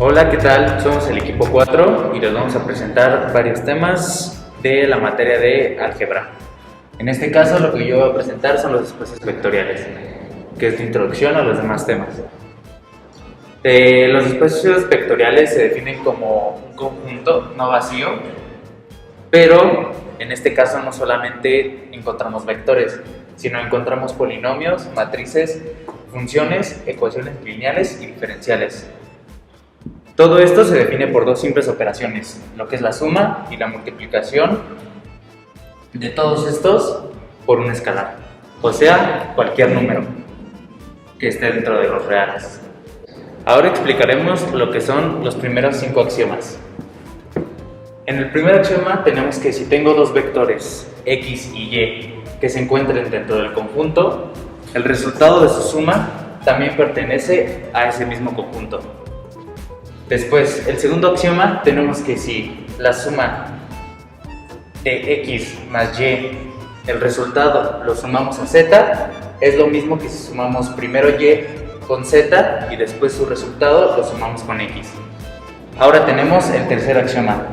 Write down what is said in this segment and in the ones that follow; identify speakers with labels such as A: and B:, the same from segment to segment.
A: Hola, ¿qué tal? Somos el equipo 4 y les vamos a presentar varios temas de la materia de álgebra. En este caso, lo que yo voy a presentar son los espacios vectoriales, que es la introducción a los demás temas. Los espacios vectoriales se definen como un conjunto no vacío, pero en este caso no solamente encontramos vectores, sino encontramos polinomios, matrices, funciones, ecuaciones lineales y diferenciales. Todo esto se define por dos simples operaciones, lo que es la suma y la multiplicación de todos estos por un escalar, o sea, cualquier número que esté dentro de los reales. Ahora explicaremos lo que son los primeros 5 axiomas. En el primer axioma tenemos que si tengo dos vectores x y y que se encuentren dentro del conjunto, el resultado de su suma también pertenece a ese mismo conjunto. Después, el segundo axioma, tenemos que si la suma de x más y, el resultado lo sumamos a z, es lo mismo que si sumamos primero y con z y después su resultado lo sumamos con x. Ahora tenemos el tercer axioma.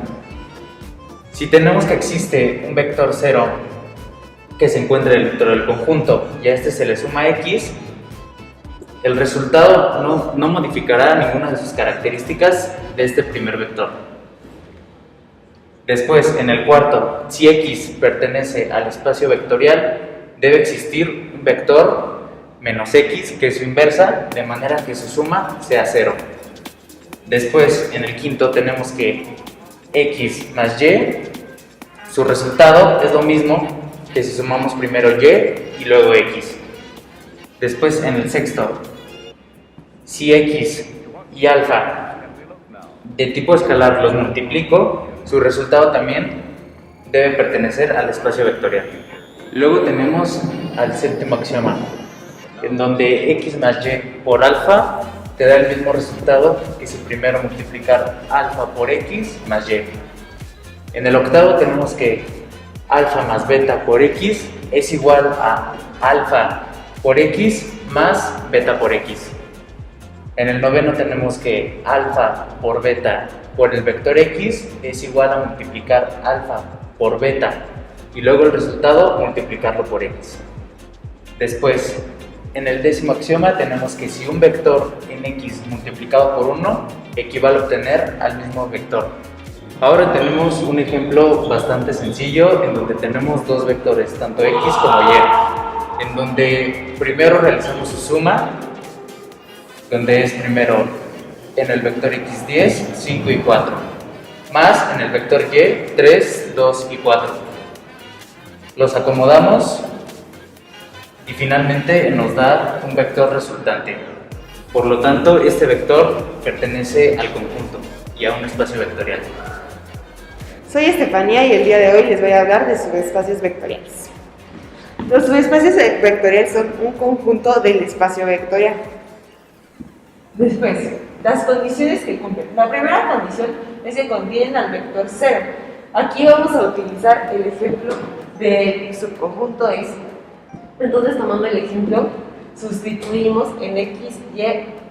A: Si tenemos que existe un vector 0 que se encuentre dentro del conjunto y a este se le suma x, el resultado no modificará ninguna de sus características de este primer vector. Después, en el cuarto, si x pertenece al espacio vectorial, debe existir un vector menos x, que es su inversa, de manera que su suma sea 0. Después, en el quinto, tenemos que x más y, su resultado es lo mismo que si sumamos primero y luego x. Después, en el sexto, si x y alfa de tipo escalar los multiplico, su resultado también debe pertenecer al espacio vectorial. Luego tenemos al séptimo axioma, en donde x más y por alfa te da el mismo resultado que si primero multiplicar alfa por x más y. En el octavo tenemos que alfa más beta por x es igual a alfa por x más beta por x. En el noveno tenemos que alfa por beta por el vector x es igual a multiplicar alfa por beta y luego el resultado multiplicarlo por x. Después, en el décimo axioma tenemos que si un vector en x multiplicado por 1 equivale a obtener al mismo vector. Ahora tenemos un ejemplo bastante sencillo en donde tenemos dos vectores, tanto x como y, en donde primero realizamos su suma, donde es primero en el vector x 10, 5 y 4, más en el vector y 3, 2 y 4. Los acomodamos y finalmente nos da un vector resultante. Por lo tanto, este vector pertenece al conjunto y a un espacio vectorial.
B: Soy Estefanía y el día de hoy les voy a hablar de subespacios vectoriales. Los subespacios vectoriales son un conjunto del espacio vectorial. Después, las condiciones que cumplen. La primera condición es que contienen al vector 0. Aquí vamos a utilizar el ejemplo del subconjunto S. Entonces, tomando el ejemplo, sustituimos en x, y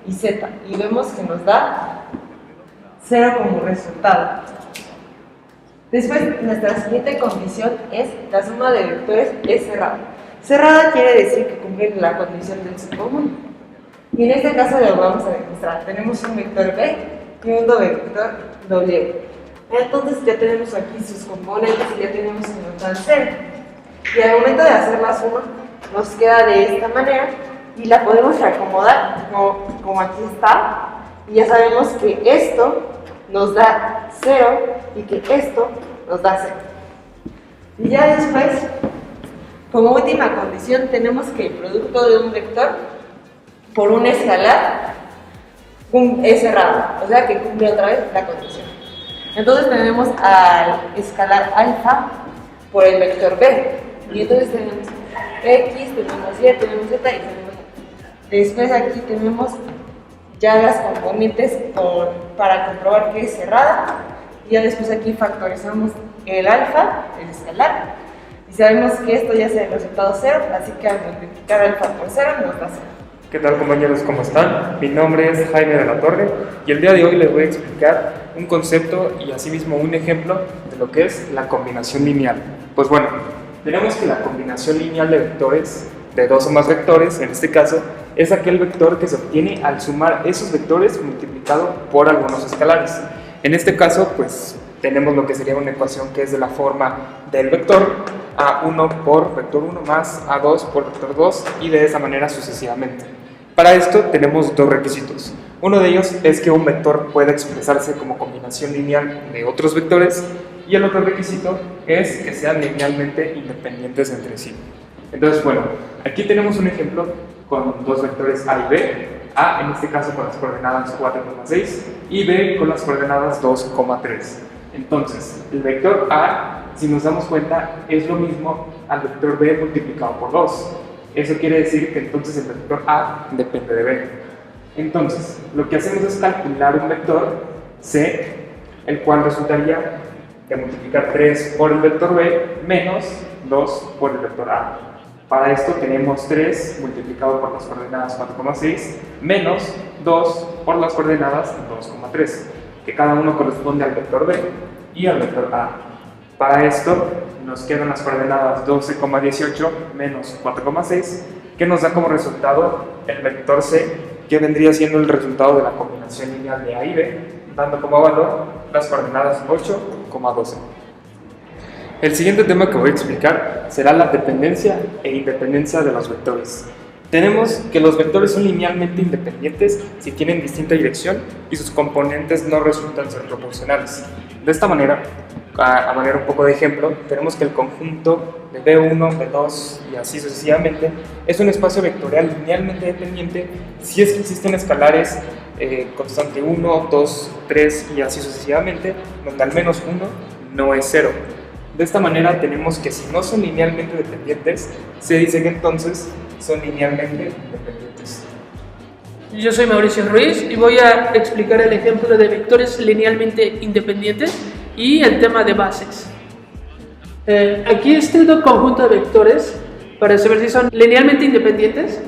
B: y z y vemos que nos da 0 como resultado. Después, nuestra siguiente condición es la suma de vectores es cerrada. Cerrada quiere decir que cumple la condición del subconjunto. Y en este caso lo vamos a demostrar. Tenemos un vector b y un vector w. Entonces ya tenemos aquí sus componentes y ya tenemos en total 0. Y al momento de hacer la suma nos queda de esta manera y la podemos reacomodar como aquí está. Y ya sabemos que esto nos da 0 y que esto nos da 0. Y ya después, como última condición, tenemos que el producto de un vector por un escalar es cerrado, o sea que cumple otra vez la condición. Entonces tenemos al escalar alfa por el vector b, y entonces tenemos x, tenemos y, tenemos z y tenemos y. Después aquí tenemos ya las componentes para comprobar que es cerrada, y ya después aquí factorizamos el alfa, el escalar, y sabemos que esto ya es el resultado 0, así que al multiplicar alfa por 0 nos da 0.
C: ¿Qué tal, compañeros? ¿Cómo están? Mi nombre es Jaime de la Torre y el día de hoy les voy a explicar un concepto y asimismo un ejemplo de lo que es la combinación lineal. Pues bueno, tenemos que la combinación lineal de vectores, de dos o más vectores, en este caso, es aquel vector que se obtiene al sumar esos vectores multiplicado por algunos escalares. En este caso, pues tenemos lo que sería una ecuación que es de la forma del vector A1 por vector 1 más A2 por vector 2 y de esa manera sucesivamente. Para esto tenemos dos requisitos. Uno de ellos es que un vector pueda expresarse como combinación lineal de otros vectores y el otro requisito es que sean linealmente independientes entre sí. Entonces, bueno, aquí tenemos un ejemplo con dos vectores A y B. A en este caso con las coordenadas 4,6 y B con las coordenadas 2,3. Entonces, el vector A, si nos damos cuenta, es lo mismo al vector B multiplicado por 2. Eso quiere decir que entonces el vector A depende de B. Entonces, lo que hacemos es calcular un vector C, el cual resultaría de multiplicar 3 por el vector B menos 2 por el vector A. Para esto tenemos 3 multiplicado por las coordenadas 4,6 menos 2 por las coordenadas 2,3, que cada uno corresponde al vector B y al vector A. Para esto nos quedan las coordenadas 12,18 menos 4,6, que nos da como resultado el vector C, que vendría siendo el resultado de la combinación lineal de A y B, dando como valor las coordenadas 8,12. El siguiente tema que voy a explicar será la dependencia e independencia de los vectores. Tenemos que los vectores son linealmente independientes si tienen distinta dirección y sus componentes no resultan ser proporcionales. De esta manera, a manera un poco de ejemplo, tenemos que el conjunto de B1, B2 y así sucesivamente es un espacio vectorial linealmente dependiente si es que existen escalares constante 1, 2, 3 y así sucesivamente, donde al menos 1 no es 0. De esta manera tenemos que si no son linealmente dependientes, se dice que entonces son linealmente independientes.
D: Yo soy Mauricio Ruiz y voy a explicar el ejemplo de vectores linealmente independientes y el tema de bases. Aquí este conjunto de vectores, para saber si son linealmente independientes,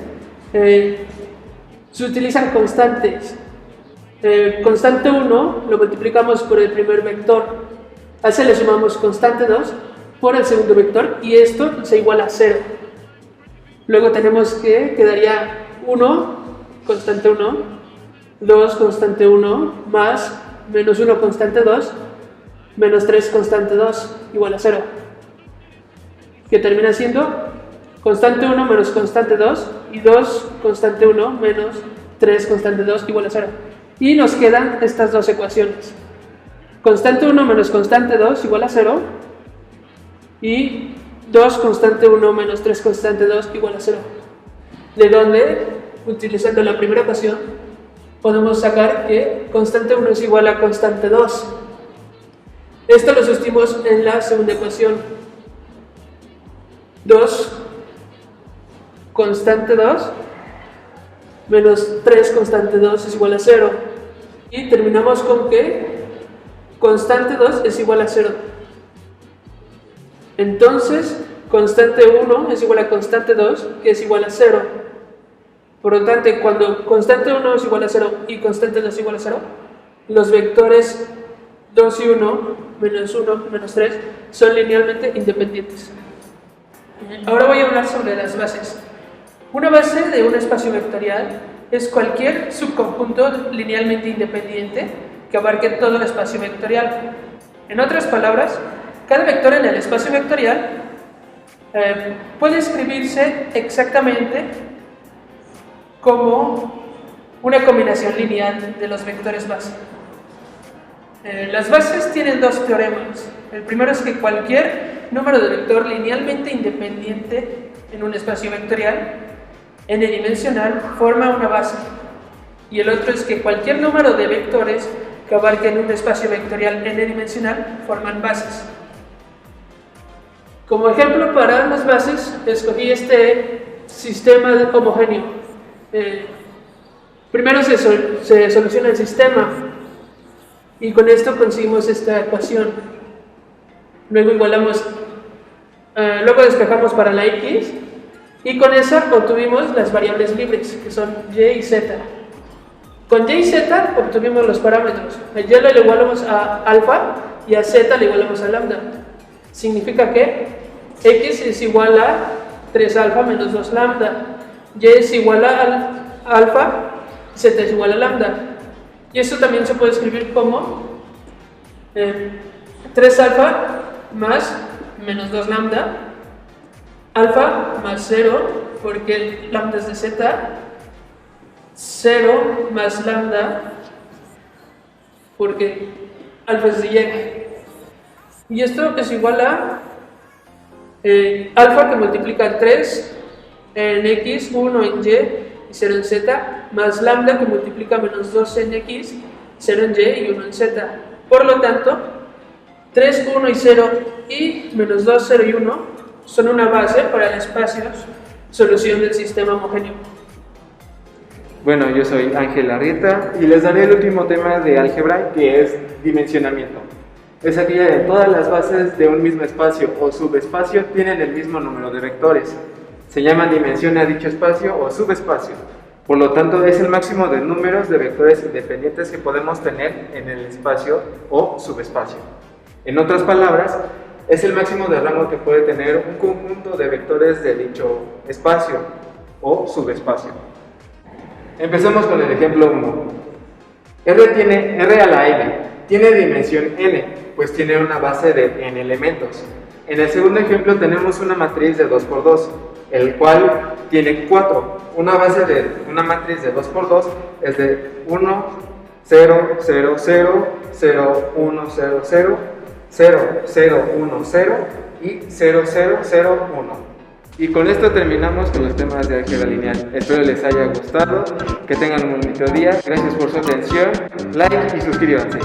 D: se utilizan constantes. Constante 1 lo multiplicamos por el primer vector, a ese le sumamos constante 2 por el segundo vector y esto se iguala a 0. Luego tenemos que quedaría 1, constante 1, 2, constante 1, más menos 1, constante 2, menos 3, constante 2, igual a 0. Que termina siendo constante 1 menos constante 2 y 2, constante 1 menos 3, constante 2, igual a 0. Y nos quedan estas dos ecuaciones. Constante 1 menos constante 2 igual a 0 y 2 constante 1 menos 3 constante 2 igual a 0. De donde, utilizando la primera ecuación, podemos sacar que constante 1 es igual a constante 2. Esto lo sustituimos en la segunda ecuación. 2 constante 2 menos 3 constante 2 es igual a 0. Y terminamos con que constante 2 es igual a 0. Entonces, constante 1 es igual a constante 2, que es igual a 0. Por lo tanto, cuando constante 1 es igual a 0 y constante 2 es igual a 0, los vectores 2 y 1, menos 1, menos 3, son linealmente independientes. Ahora voy a hablar sobre las bases. Una base de un espacio vectorial es cualquier subconjunto linealmente independiente que abarque todo el espacio vectorial. En otras palabras, cada vector en el espacio vectorial puede escribirse exactamente como una combinación lineal de los vectores base. Las bases tienen dos teoremas. El primero es que cualquier número de vector linealmente independiente en un espacio vectorial n-dimensional forma una base. Y el otro es que cualquier número de vectores que abarquen un espacio vectorial n-dimensional forman bases. Como ejemplo para las bases, escogí este sistema homogéneo. Primero se soluciona el sistema y con esto conseguimos esta ecuación. Luego igualamos, luego despejamos para la x Y con eso obtuvimos las variables libres, que son y y z. Con y y z obtuvimos los parámetros. A y le igualamos a alfa y a z le igualamos a lambda. Significa que x es igual a 3 alfa menos 2 lambda, y es igual a alfa, z es igual a lambda. Y esto también se puede escribir como 3 alfa más menos 2 lambda, alfa más 0, porque lambda es de z, 0 más lambda, porque alfa es de y. Y esto es igual a alfa que multiplica 3 en x, 1 en y y 0 en z, más lambda que multiplica menos 2 en x, 0 en y 1 en z. Por lo tanto, 3, 1 y 0 y menos 2, 0 y 1 son una base para el espacio solución del sistema homogéneo.
E: Bueno, yo soy Ángel Arrieta y les daré el último tema de álgebra, que es dimensionamiento. Es aquella de todas las bases de un mismo espacio o subespacio tienen el mismo número de vectores. Se llama dimensión a dicho espacio o subespacio. Por lo tanto, es el máximo de números de vectores independientes que podemos tener en el espacio o subespacio. En otras palabras, es el máximo de rango que puede tener un conjunto de vectores de dicho espacio o subespacio. Empecemos con el ejemplo 1. R a la n tiene dimensión n, pues tiene una base de n elementos. En el segundo ejemplo tenemos una matriz de 2×2, el cual tiene 4. Una base de una matriz de 2×2 es de 1, 0, 0, 0, 0, 1, 0, 0, 0, 0, 1, 0 y 0, 0, 0, 1. Y con esto terminamos con los temas de álgebra lineal. Espero les haya gustado, que tengan un bonito día. Gracias por su atención, like y suscríbanse.